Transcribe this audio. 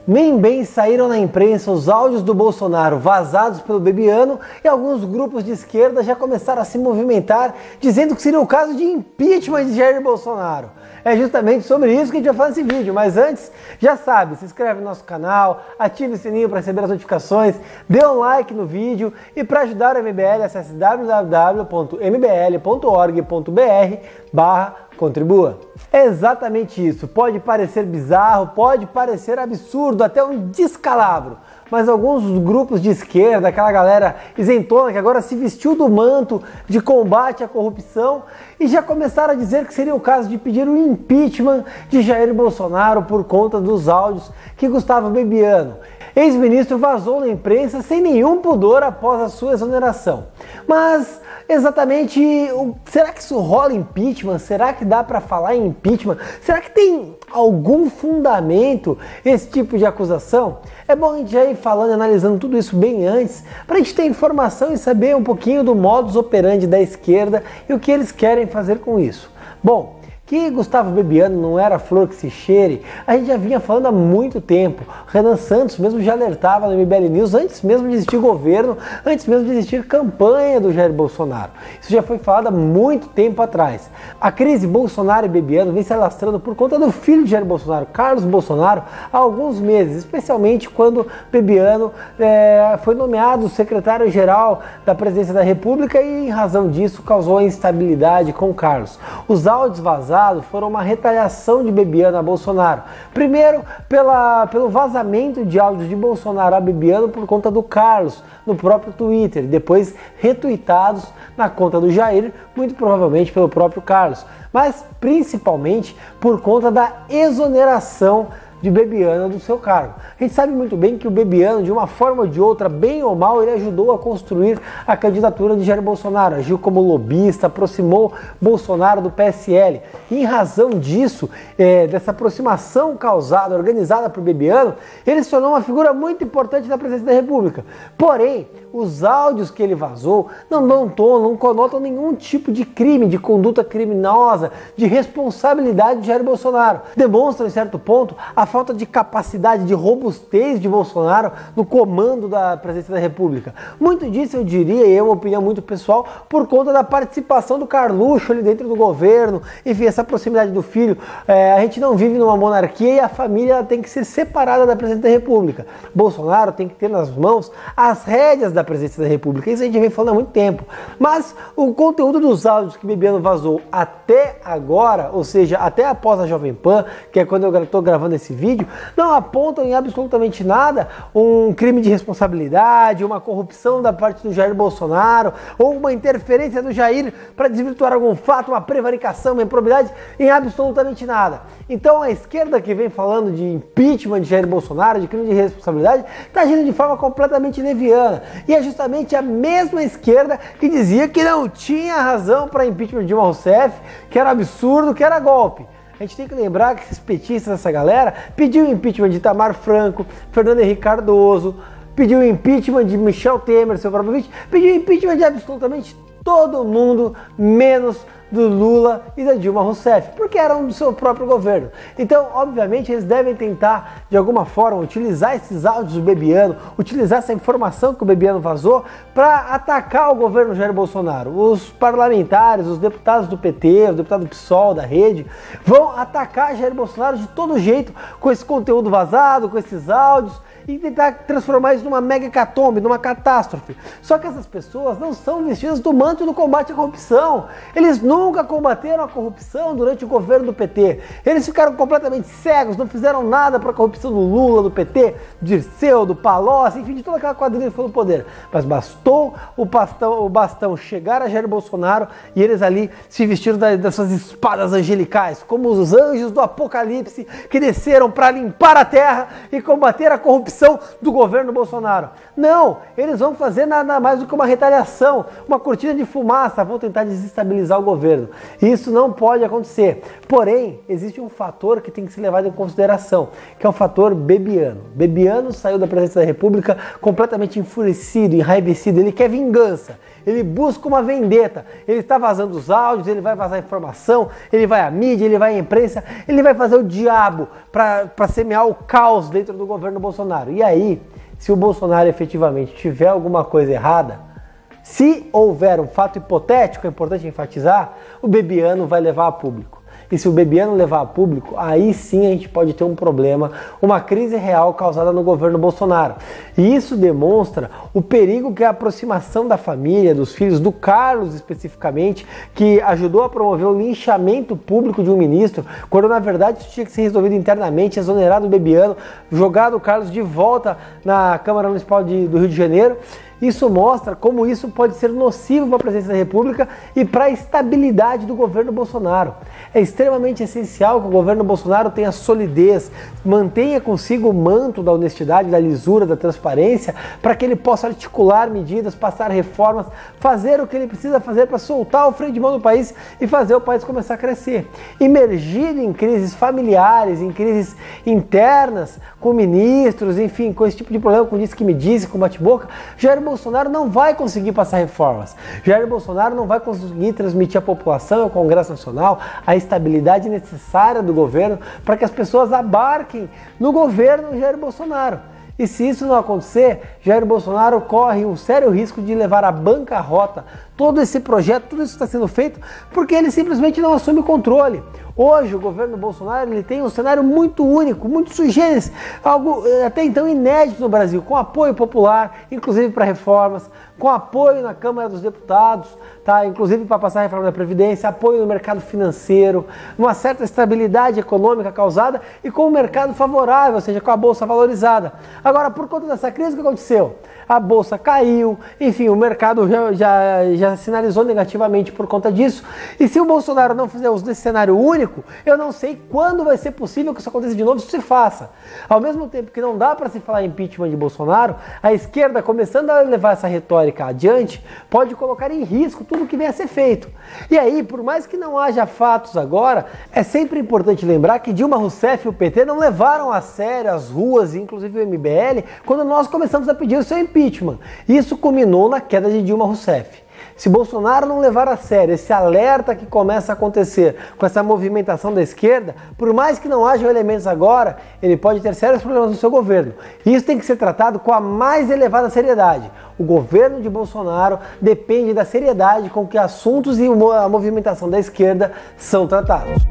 Bem saíram na imprensa os áudios do Bolsonaro vazados pelo Bebiano e alguns grupos de esquerda já começaram a se movimentar dizendo que seria o caso de impeachment de Jair Bolsonaro. É justamente sobre isso que a gente vai falar nesse vídeo, mas antes, já sabe, se inscreve no nosso canal, ative o sininho para receber as notificações, dê um like no vídeo e para ajudar o MBL acesse www.mbl.org.br/contribua. É exatamente isso, pode parecer bizarro, pode parecer absurdo, até um descalabro, mas alguns grupos de esquerda, aquela galera isentona que agora se vestiu do manto de combate à corrupção e já começaram a dizer que seria o caso de pedir o impeachment de Jair Bolsonaro por conta dos áudios que Gustavo Bebiano, ex-ministro, vazou na imprensa sem nenhum pudor após a sua exoneração. Mas exatamente, será que isso rola impeachment? Será que dá para falar em impeachment? Será que tem algum fundamento esse tipo de acusação? É bom a gente já ir falando e analisando tudo isso bem antes, para a gente ter informação e saber um pouquinho do modus operandi da esquerda e o que eles querem fazer com isso. Bom, que Gustavo Bebiano não era flor que se cheire, a gente já vinha falando há muito tempo. Renan Santos mesmo já alertava no MBL News antes mesmo de existir governo, antes mesmo de existir campanha do Jair Bolsonaro. Isso já foi falado há muito tempo atrás. A crise Bolsonaro e Bebiano vem se alastrando por conta do filho de Jair Bolsonaro, Carlos Bolsonaro, há alguns meses, especialmente quando Bebiano foi nomeado secretário-geral da Presidência da República e, em razão disso, causou a instabilidade com Carlos. Os áudios vazados foram uma retaliação de Bebiano a Bolsonaro. Primeiro, pelo vazamento de áudios de Bolsonaro a Bebiano por conta do Carlos, no próprio Twitter, depois retuitados na conta do Jair, muito provavelmente pelo próprio Carlos, mas principalmente por conta da exoneração de Bebiano do seu cargo. A gente sabe muito bem que o Bebiano, de uma forma ou de outra, bem ou mal, ele ajudou a construir a candidatura de Jair Bolsonaro, agiu como lobista, aproximou Bolsonaro do PSL. E em razão disso, dessa aproximação causada, organizada por Bebiano, ele se tornou uma figura muito importante na presidência da República. Porém, os áudios que ele vazou não dão tom, não conotam nenhum tipo de crime, de conduta criminosa, de responsabilidade de Jair Bolsonaro. Demonstram, em certo ponto, a falta de capacidade, de robustez de Bolsonaro no comando da presidência da República. Muito disso eu diria, e é uma opinião muito pessoal, por conta da participação do Carluxo ali dentro do governo, enfim, essa proximidade do filho. A gente não vive numa monarquia e a família tem que ser separada da presidência da República. Bolsonaro tem que ter nas mãos as rédeas da presidência da República. Isso a gente vem falando há muito tempo. Mas o conteúdo dos áudios que Bebiano vazou até agora, ou seja, até após a Jovem Pan, que é quando eu estou gravando esse vídeo, não apontam em absolutamente nada um crime de responsabilidade, uma corrupção da parte do Jair Bolsonaro, ou uma interferência do Jair para desvirtuar algum fato, uma prevaricação, uma improbidade, em absolutamente nada. Então a esquerda que vem falando de impeachment de Jair Bolsonaro, de crime de responsabilidade, está agindo de forma completamente leviana. E é justamente a mesma esquerda que dizia que não tinha razão para impeachment de Dilma Rousseff, que era absurdo, que era golpe. A gente tem que lembrar que esses petistas, essa galera, pediu o impeachment de Itamar Franco, Fernando Henrique Cardoso, pediu o impeachment de Michel Temer, seu próprio vice, pediu o impeachment de absolutamente todo mundo, menos do Lula e da Dilma Rousseff, porque eram do seu próprio governo. Então, obviamente, eles devem tentar, de alguma forma, utilizar esses áudios do Bebiano, utilizar essa informação que o Bebiano vazou para atacar o governo Jair Bolsonaro. Os parlamentares, os deputados do PT, o deputado do PSOL, da Rede, vão atacar Jair Bolsonaro de todo jeito com esse conteúdo vazado, com esses áudios, e tentar transformar isso numa mega hecatombe, numa catástrofe. Só que essas pessoas não são vestidas do manto do combate à corrupção. Eles nunca combateram a corrupção durante o governo do PT. Eles ficaram completamente cegos, não fizeram nada para a corrupção do Lula, do PT, do Dirceu, do Palocci, enfim, de toda aquela quadrilha que foi no poder. Mas bastou o bastão chegar a Jair Bolsonaro e eles ali se vestiram das suas espadas angelicais, como os anjos do Apocalipse que desceram para limpar a terra e combater a corrupção do governo Bolsonaro. Não, eles vão fazer nada mais do que uma retaliação, uma cortina de fumaça, vão tentar desestabilizar o governo. Isso não pode acontecer. Porém, existe um fator que tem que ser levado em consideração, que é o fator Bebiano. Bebiano saiu da presidência da República completamente enfurecido, enraivecido, ele quer vingança. ele busca uma vendetta, ele está vazando os áudios, ele vai vazar informação, ele vai à mídia, ele vai à imprensa, ele vai fazer o diabo para semear o caos dentro do governo Bolsonaro. E aí, se o Bolsonaro efetivamente tiver alguma coisa errada, se houver um fato hipotético, é importante enfatizar, o Bebiano vai levar a público. E se o Bebiano levar a público, aí sim a gente pode ter um problema, uma crise real causada no governo Bolsonaro. E isso demonstra o perigo que é a aproximação da família, dos filhos, do Carlos especificamente, que ajudou a promover o linchamento público de um ministro, quando na verdade isso tinha que ser resolvido internamente, exonerado o Bebiano, jogado o Carlos de volta na Câmara Municipal do Rio de Janeiro. Isso mostra como isso pode ser nocivo para a presidência da República e para a estabilidade do governo Bolsonaro. É extremamente essencial que o governo Bolsonaro tenha solidez, mantenha consigo o manto da honestidade, da lisura, da transparência, para que ele possa articular medidas, passar reformas, fazer o que ele precisa fazer para soltar o freio de mão do país e fazer o país começar a crescer. Imergido em crises familiares, em crises internas, com ministros, enfim, com esse tipo de problema, com disse que me disse, com bate-boca, Jair Bolsonaro não vai conseguir passar reformas. Jair Bolsonaro não vai conseguir transmitir à população, ao Congresso Nacional, a estabilidade necessária do governo para que as pessoas abarquem no governo Jair Bolsonaro. E se isso não acontecer, Jair Bolsonaro corre um sério risco de levar à bancarrota todo esse projeto, tudo isso está sendo feito porque ele simplesmente não assume o controle. Hoje o governo Bolsonaro ele tem um cenário muito único, muito sui generis, algo até então inédito no Brasil, com apoio popular, inclusive para reformas, com apoio na Câmara dos Deputados, tá? Inclusive para passar a reforma da Previdência, apoio no mercado financeiro, uma certa estabilidade econômica causada e com o mercado favorável, ou seja, com a Bolsa valorizada. Agora, por conta dessa crise, o que aconteceu? A Bolsa caiu, enfim, o mercado já sinalizou negativamente por conta disso. E se o Bolsonaro não fizer uso desse cenário único, eu não sei quando vai ser possível que isso aconteça de novo, isso se faça. Ao mesmo tempo que não dá para se falar impeachment de Bolsonaro, a esquerda, começando a levar essa retórica adiante, pode colocar em risco tudo o que vem a ser feito. E aí, por mais que não haja fatos agora, é sempre importante lembrar que Dilma Rousseff e o PT não levaram a sério as ruas, inclusive o MBL, quando nós começamos a pedir o seu impeachment. Isso culminou na queda de Dilma Rousseff. Se Bolsonaro não levar a sério esse alerta que começa a acontecer com essa movimentação da esquerda, por mais que não haja elementos agora, ele pode ter sérios problemas no seu governo. E isso tem que ser tratado com a mais elevada seriedade. O governo de Bolsonaro depende da seriedade com que assuntos e a movimentação da esquerda são tratados.